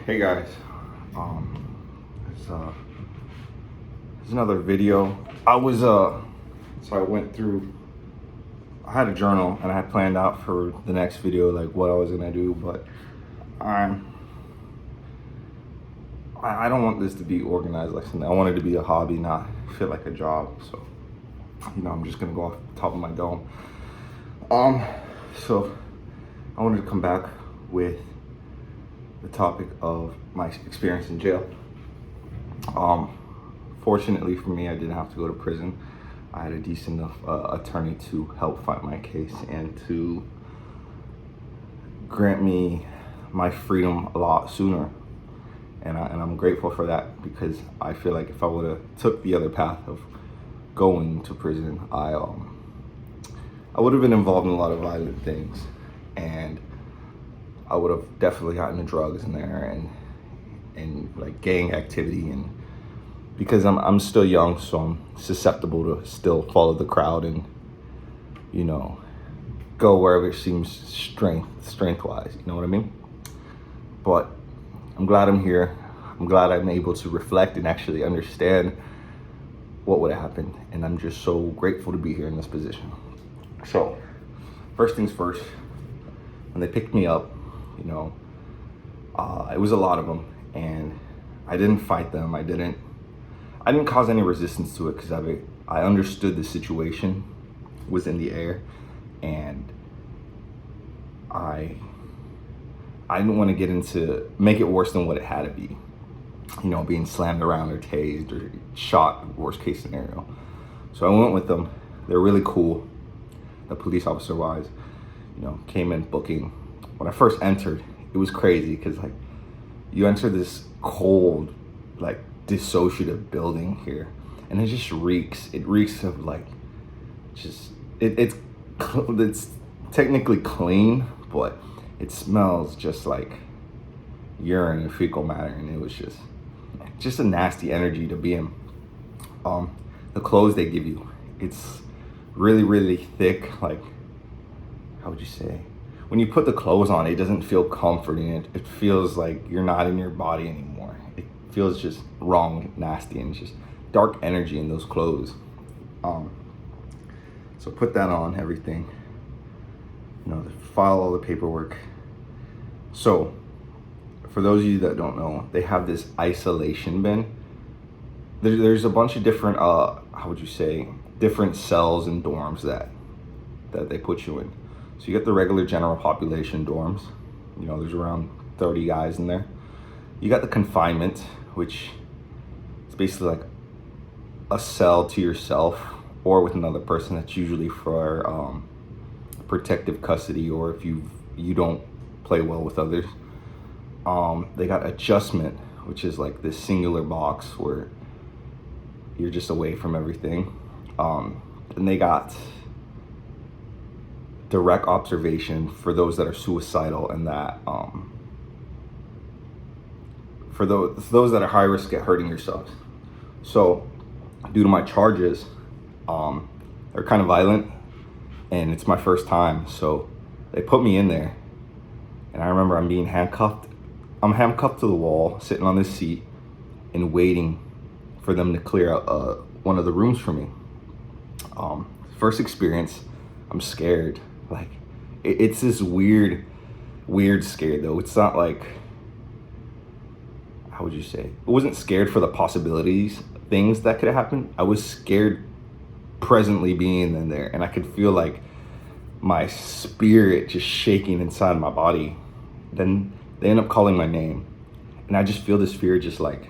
Hey guys, it's another video. I went through. I had a journal and I had planned out for the next video like what I was gonna do, but I don't want this to be organized like something. I want it to be a hobby, not feel like a job. So I'm just gonna go off the top of my dome. So I wanted to come back with the topic of my experience in jail. Fortunately for me, I didn't have to go to prison. I had a decent enough attorney to help fight my case and to grant me my freedom a lot sooner. And I'm grateful for that, because I feel like if I would have took the other path of going to prison, I would have been involved in a lot of violent things, and I would have definitely gotten the drugs in there and like gang activity, and because I'm still young, so I'm susceptible to still follow the crowd and go wherever it seems strength wise, you know what I mean? But I'm glad I'm here. I'm glad I'm able to reflect and actually understand what would have happened, and I'm just so grateful to be here in this position. So first things first, when they picked me up, it was a lot of them, and I didn't fight them. I didn't cause any resistance to it, because I understood the situation was in the air, and I didn't want to make it worse than what it had to be. Being slammed around or tased or shot, worst case scenario. So I went with them. They're really cool. The police officer wise, came in booking. When I first entered, it was crazy, because like you enter this cold, like dissociative building here, and it just reeks. It reeks of like it's technically clean, but it smells just like urine and fecal matter, and it was just a nasty energy to be in. The clothes they give you, it's really, really thick. Like, how would you say? When you put the clothes on, it doesn't feel comforting. It feels like you're not in your body anymore. It feels just wrong, nasty, and it's just dark energy in those clothes. So put that on everything. File all the paperwork. So for those of you that don't know, they have this isolation bin. There's a bunch of different, how would you say, different cells and dorms that they put you in. So you get the regular general population dorms. There's around 30 guys in there. You got the confinement, which is basically like a cell to yourself or with another person. That's usually for protective custody, or if you don't play well with others. They got adjustment, which is like this singular box where you're just away from everything. And they got direct observation for those that are suicidal, and that for those that are high risk at hurting yourselves. So due to my charges, they're kind of violent, and it's my first time, so they put me in there. And I remember I'm being handcuffed. I'm handcuffed to the wall, sitting on this seat and waiting for them to clear out one of the rooms for me. First experience, I'm scared. Like it's this weird scared though. It's not like, how would you say? I wasn't scared for the possibilities, things that could have happened. I was scared presently being in there, and I could feel like my spirit just shaking inside my body. Then they end up calling my name, and I just feel this fear just like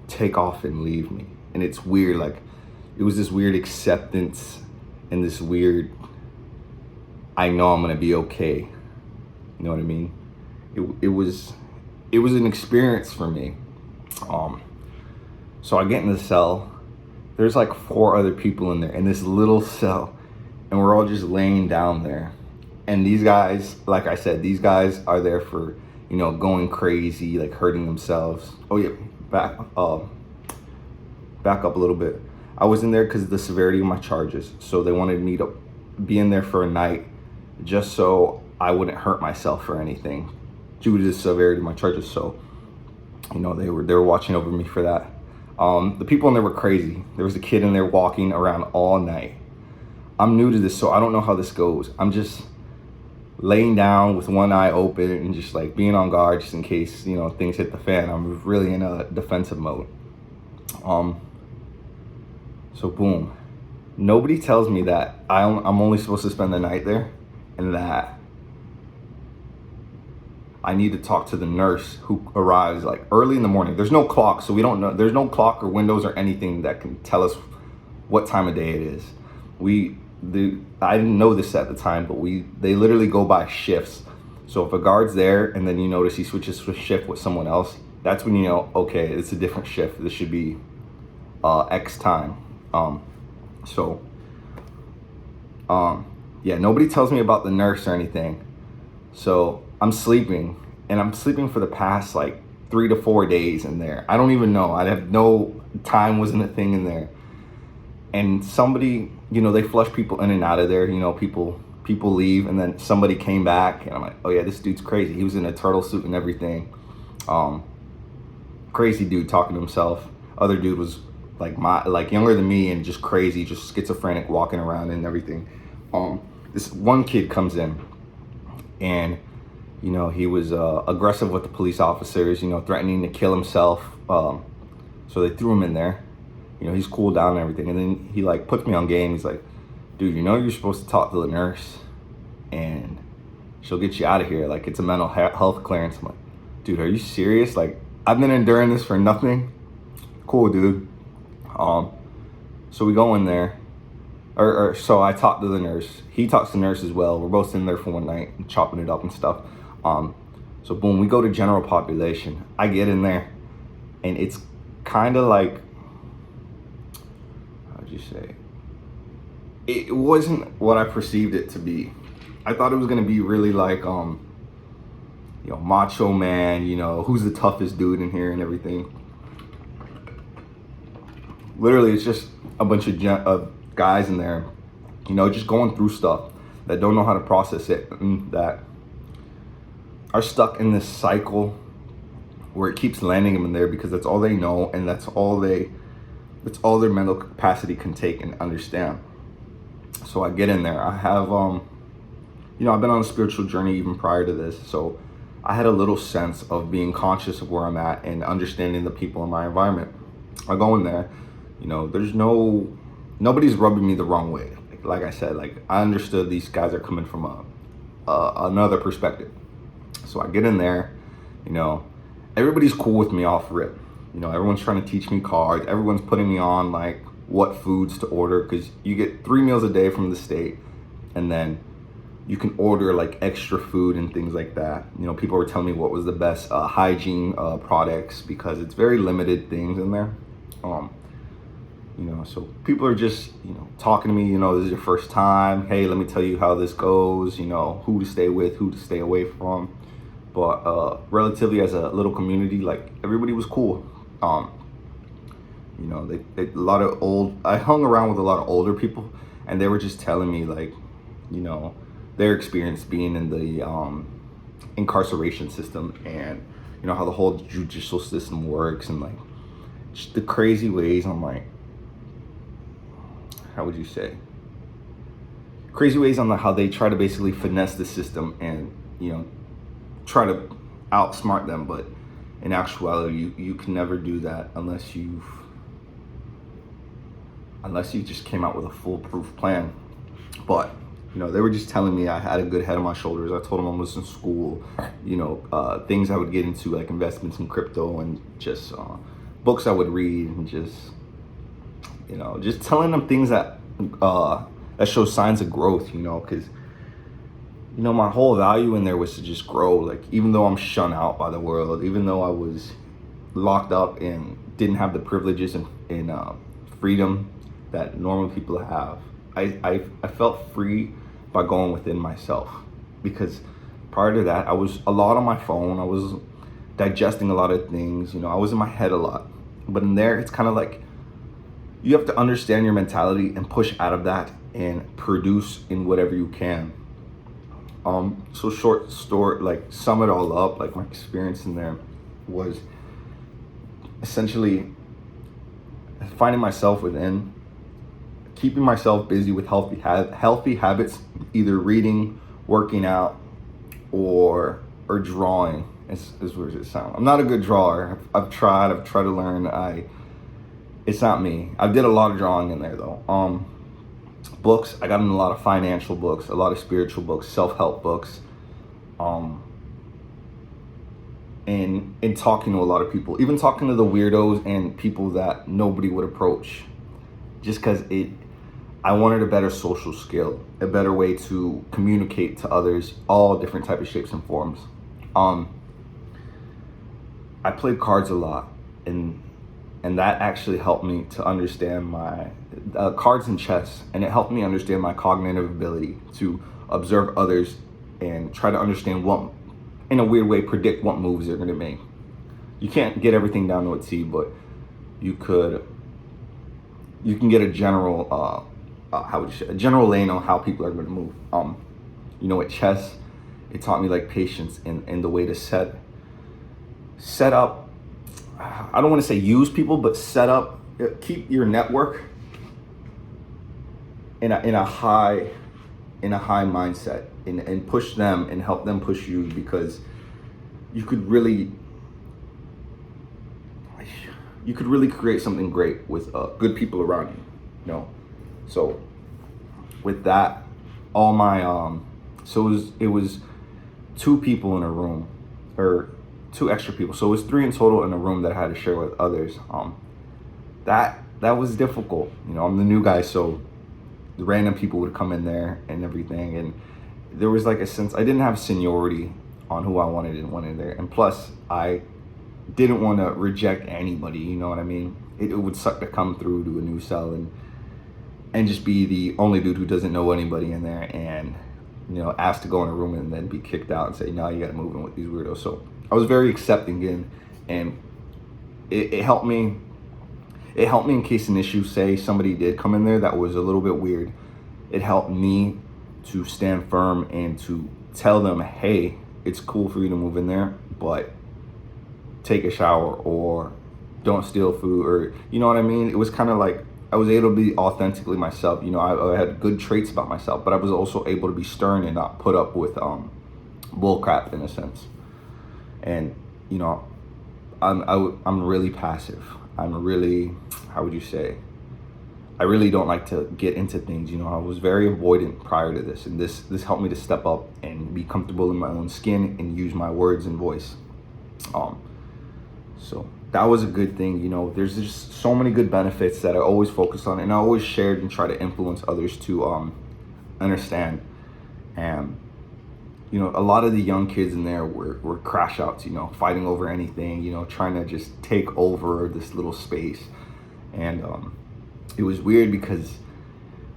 take off and leave me. And it's weird, like it was this weird acceptance and this weird, I know I'm gonna be okay. You know what I mean? It was an experience for me. So I get in the cell. There's like 4 other people in there in this little cell, and we're all just laying down there. And these guys, like I said, these guys are there for, going crazy, like hurting themselves. Oh yeah, back up a little bit. I was in there because of the severity of my charges. So they wanted me to be in there for a night just so I wouldn't hurt myself or anything due to the severity of my charges. So You know, they were watching over me for that. The people in there were crazy. There was a kid in there walking around all night. I'm new to this, so I don't know how this goes. I'm just laying down with one eye open and just like being on guard just in case, you know, things hit the fan. I'm really in a defensive mode. So boom. Nobody tells me that I'm only supposed to spend the night there, and that I need to talk to the nurse who arrives like early in the morning. There's no clock, so we don't know. There's no clock or windows or anything that can tell us what time of day it is. I didn't know this at the time, but they literally go by shifts. So if a guard's there and then you notice he switches to a shift with someone else, that's when you know, okay, it's a different shift. This should be X time. Yeah, nobody tells me about the nurse or anything. So I'm sleeping, and I'm sleeping for the past like 3 to 4 days in there. I don't even know. I have no time, wasn't a thing in there. And somebody, you know, they flush people in and out of there. You know, people leave, and then somebody came back, and I'm like, oh yeah, this dude's crazy. He was in a turtle suit and everything. Crazy dude talking to himself. Other dude was like younger than me and just crazy, just schizophrenic, walking around and everything. This one kid comes in, and you know, he was aggressive with the police officers, you know, threatening to kill himself. So they threw him in there. You know, he's cooled down and everything. And then he like puts me on game. He's like, dude, you know, you're supposed to talk to the nurse and she'll get you out of here. Like, it's a mental health clearance. I'm like, dude, are you serious? Like, I've been enduring this for nothing. Cool, dude. So we go in there. So I talk to the nurse. He talks to the nurse as well. We're both in there for one night, chopping it up and stuff. So boom, we go to general population. I get in there, and it's kind of like, how'd you say? It wasn't what I perceived it to be. I thought it was gonna be really like, you know, macho man. You know, who's the toughest dude in here and everything. Literally, it's just a bunch of guys in there, you know, just going through stuff that don't know how to process it, and that are stuck in this cycle where it keeps landing them in there because that's all they know, and that's all their mental capacity can take and understand. So I get in there. I have, you know, I've been on a spiritual journey even prior to this, so I had a little sense of being conscious of where I'm at and understanding the people in my environment. I go in there, you know, nobody's rubbing me the wrong way. Like I said, like, I understood these guys are coming from another perspective. So I get in there, you know, everybody's cool with me off rip. You know, everyone's trying to teach me cards. Everyone's putting me on like what foods to order, because you get 3 meals a day from the state, and then you can order like extra food and things like that. You know, people were telling me what was the best hygiene products, because it's very limited things in there. You know, so people are just, you know, talking to me, you know, this is your first time. Hey, let me tell you how this goes, you know, who to stay with, who to stay away from. But relatively as a little community, like, everybody was cool. You know, I hung around with a lot of older people, and they were just telling me, like, you know, their experience being in the incarceration system, and, you know, how the whole judicial system works, and like just the crazy ways. I'm like, how would you say? Crazy ways on how they try to basically finesse the system and, you know, try to outsmart them. But in actuality, you can never do that unless you just came out with a foolproof plan. But, you know, they were just telling me I had a good head on my shoulders. I told them I was in school, you know, things I would get into, like investments in crypto, and just books I would read, and just, you know, just telling them things that show signs of growth, you know, because, you know, my whole value in there was to just grow. Like, even though I'm shunned out by the world, even though I was locked up and didn't have the privileges and freedom that normal people have, I felt free by going within myself. Because prior to that, I was a lot on my phone. I was digesting a lot of things, you know, I was in my head a lot. But in there, it's kind of like, you have to understand your mentality and push out of that and produce in whatever you can. So short story, like, sum it all up, like, my experience in there was, essentially finding myself within, keeping myself busy with healthy habits, either reading, working out, or drawing. As weird as it sounds, I'm not a good drawer. I've tried to learn. It's not me. I did a lot of drawing in there though. Books, I got in a lot of financial books, a lot of spiritual books, self-help books, and talking to a lot of people, even talking to the weirdos and people that nobody would approach, just because I wanted a better social skill, a better way to communicate to others, all different type of shapes and forms. I played cards a lot, and that actually helped me to understand my cards and chess, and it helped me understand my cognitive ability to observe others and try to understand what, in a weird way, predict what moves they're going to make. You can't get everything down to a T, but you can get a general a general lane on how people are going to move. At chess, it taught me like patience and the way to set up. I don't want to say use people, but keep your network in a high mindset, and push them and help them push you, because you could really create something great with good people around you. So with that, all my it was 2 people in a room, or 2 extra people, so it was 3 in total in a room that I had to share with others. That was difficult. I'm the new guy, so the random people would come in there and everything, and there was like a sense I didn't have seniority on who I wanted and wanted there, and plus I didn't want to reject anybody. You know what I mean? It would suck to come through to a new cell and just be the only dude who doesn't know anybody in there, and asked to go in a room and then be kicked out and say, no, you got to move in with these weirdos. So I was very accepting and it helped me. It helped me in case an issue, say somebody did come in there that was a little bit weird. It helped me to stand firm and to tell them, hey, it's cool for you to move in there, but take a shower, or don't steal food, or you know what I mean? It was kind of like I was able to be authentically myself. I had good traits about myself, but I was also able to be stern and not put up with bull crap in a sense. And I'm really passive. I'm really, how would you say? I really don't like to get into things. I was very avoidant prior to this, and this helped me to step up and be comfortable in my own skin and use my words and voice. So that was a good thing. There's just so many good benefits that I always focus on, and I always shared and try to influence others to understand. And a lot of the young kids in there were crash outs, fighting over anything, trying to just take over this little space. And it was weird because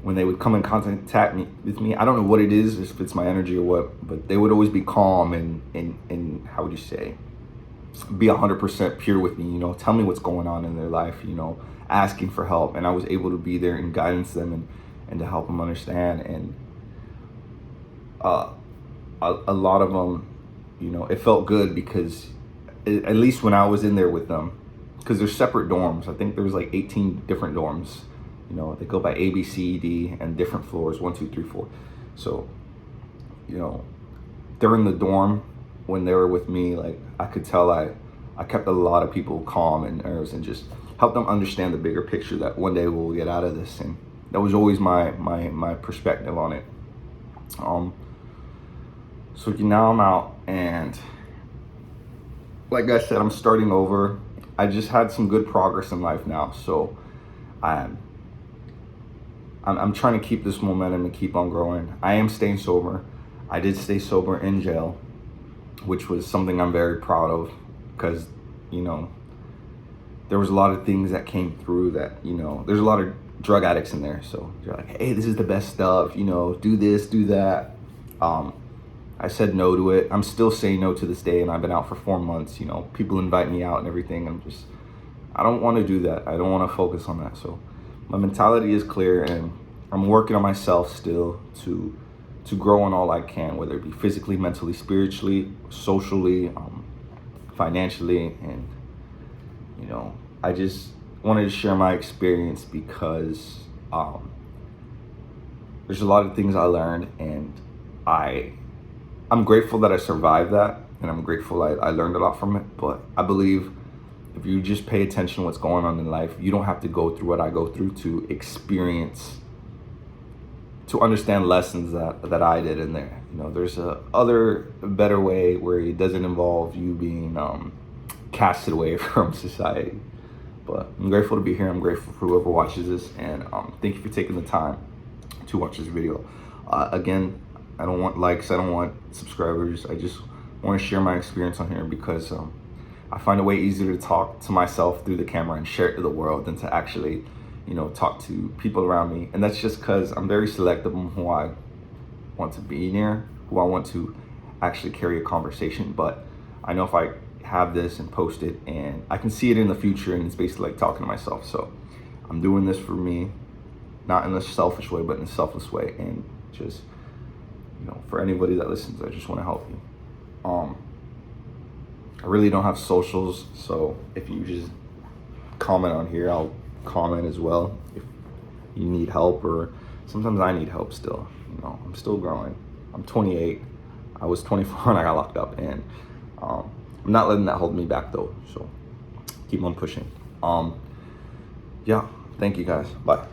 when they would come in contact with me, I don't know what it is, if it's my energy or what, but they would always be calm and how would you say, be 100% pure with me, tell me what's going on in their life, asking for help. And I was able to be there and guidance them and to help them understand. And a lot of them, it felt good because at least when I was in there with them, because they're separate dorms. I think there was like 18 different dorms. They go by A, B, C, D, and different floors, 1, 2, 3, 4. So, during the dorm, when they were with me, like I could tell I kept a lot of people calm and nervous and just helped them understand the bigger picture that one day we'll get out of this. And that was always my perspective on it. So now I'm out, and like I said, I'm starting over. I just had some good progress in life now, so I'm trying to keep this momentum and keep on growing. I am staying sober. I did stay sober in jail, which was something I'm very proud of, because there was a lot of things that came through that there's a lot of drug addicts in there, so they're like, hey, this is the best stuff, do this, do that. I said no to it. I'm still saying no to this day, and I've been out for 4 months. People invite me out and everything. I don't want to do that. I don't want to focus on that. So my mentality is clear, and I'm working on myself still to grow in all I can, whether it be physically, mentally, spiritually, socially, financially, and You know, I just wanted to share my experience because there's a lot of things I learned, and I'm grateful that I survived that, and I'm grateful I learned a lot from it. But I believe if you just pay attention to what's going on in life, you don't have to go through what I go through to experience, to understand lessons that I did in there. You know, there's a other better way where it doesn't involve you being casted away from society. But I'm grateful to be here. I'm grateful for whoever watches this, and thank you for taking the time to watch this video. Again, I don't want likes, I don't want subscribers. I just want to share my experience on here because I find it way easier to talk to myself through the camera and share it to the world than to actually, you know, talk to people around me. And that's just because I'm very selective on who I want to be near, who I want to actually carry a conversation. But I know if I have this and post it, and I can see it in the future, and it's basically like talking to myself. So I'm doing this for me, not in a selfish way, but in a selfless way. And just, you know, for anybody that listens, I just want to help you. I really don't have socials, so if you just comment on here, I'll comment as well if you need help, or sometimes I need help still. You know, I'm still growing. I'm 28. I was 24 when I got locked up, and I'm not letting that hold me back though. So keep on pushing. Yeah, thank you guys. Bye.